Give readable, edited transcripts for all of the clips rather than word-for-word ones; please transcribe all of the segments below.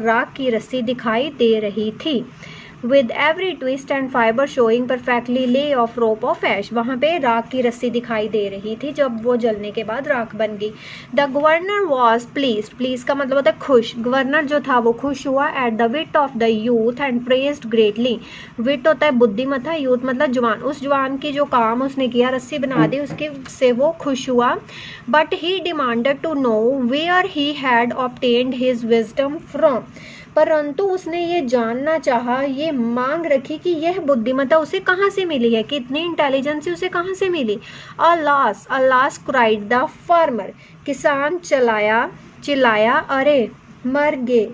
राख की रस्सी दिखाई दे रही थी। With every twist and fiber showing perfectly lay of rope of ash, वहाँ पे राख की रस्सी दिखाई दे रही थी जब वो जलने के बाद राख बन गई। The governor was pleased, pleased का मतलब होता है खुश। गवर्नर जो था वो खुश हुआ at the wit of the youth and praised greatly. wit होता है बुद्धिमत्ता, youth मतलब जवान। उस जवान की जो काम उसने किया, रस्सी बना दी, उसके से वो खुश हुआ। But he demanded to know where he had obtained his wisdom from. परंतु उसने ये जानना चाहा, ये मांग रखी कि यह बुद्धिमत्ता उसे कहाँ से मिली है, कि इतनी इंटेलिजेंसी उसे कहाँ से मिली। Alas alas cried the farmer, किसान चिल्लाया अरे मर गए।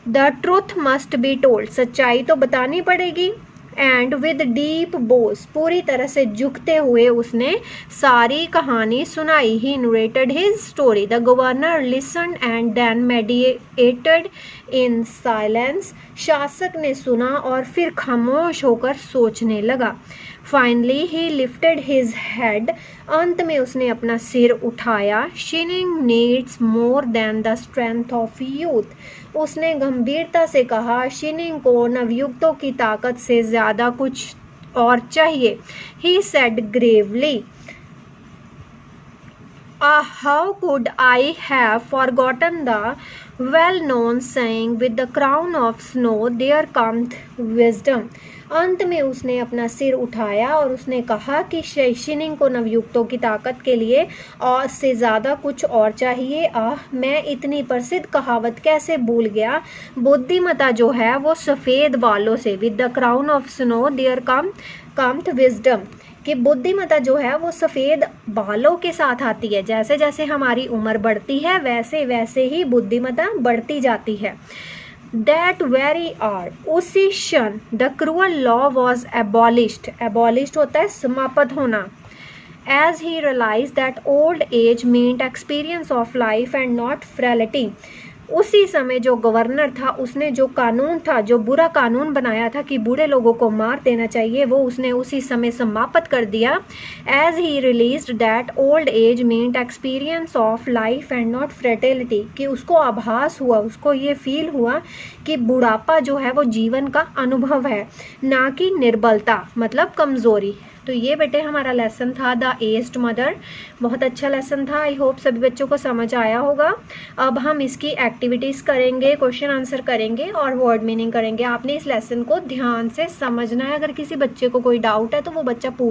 The truth must be told, सच्चाई तो बतानी पड़ेगी। एंड विद डीप बोस, पूरी तरह से झुकते हुए उसने सारी कहानी सुनाई। He narrated his story. The governor listened and then meditated in silence, शासक ने सुना और फिर खामोश होकर सोचने लगा। Finally he lifted his head, अंत में उसने अपना सिर उठाया। Shining needs more than the strength of youth, उसने गंभीरता से कहा, शिनिंग को नवयुक्तों की ताकत से ज्यादा कुछ और चाहिए। He said Gravely, how could I have forgotten the well-known saying, with the crown of snow there cometh wisdom. अंत में उसने अपना सिर उठाया और उसने कहा कि शिनिंग को नवयुक्तों की ताकत के लिए और से ज़्यादा कुछ और चाहिए। मैं इतनी प्रसिद्ध कहावत कैसे भूल गया। बुद्धिमत्ता जो है वो सफ़ेद बालों से, with the crown of snow there cometh wisdom, कि बुद्धिमत्ता जो है वो सफ़ेद बालों के साथ आती है। जैसे जैसे हमारी उम्र बढ़ती है वैसे वैसे ही बुद्धिमत्ता बढ़ती जाती है। That very hour, उसी क्षण, the cruel law was abolished. Abolished होता है समाप्त होना। As he realized that old age meant experience of life and not frailty. उसी समय जो गवर्नर था उसने जो कानून था, जो बुरा कानून बनाया था कि बूढ़े लोगों को मार देना चाहिए, वो उसने उसी समय समाप्त कर दिया। As he realized that old age meant experience of life and not frailty, कि उसको आभास हुआ, उसको ये फील हुआ कि बुढ़ापा जो है वो जीवन का अनुभव है, ना कि निर्बलता मतलब कमज़ोरी। तो ये बेटे हमारा लेसन था द एज्ड मदर। बहुत अच्छा लेसन था। आई होप सभी बच्चों को समझ आया होगा। अब हम इसकी एक्टिविटीज़ करेंगे, क्वेश्चन आंसर करेंगे और वर्ड मीनिंग करेंगे। आपने इस लेसन को ध्यान से समझना है। अगर किसी बच्चे को कोई डाउट है तो वो बच्चा पूछ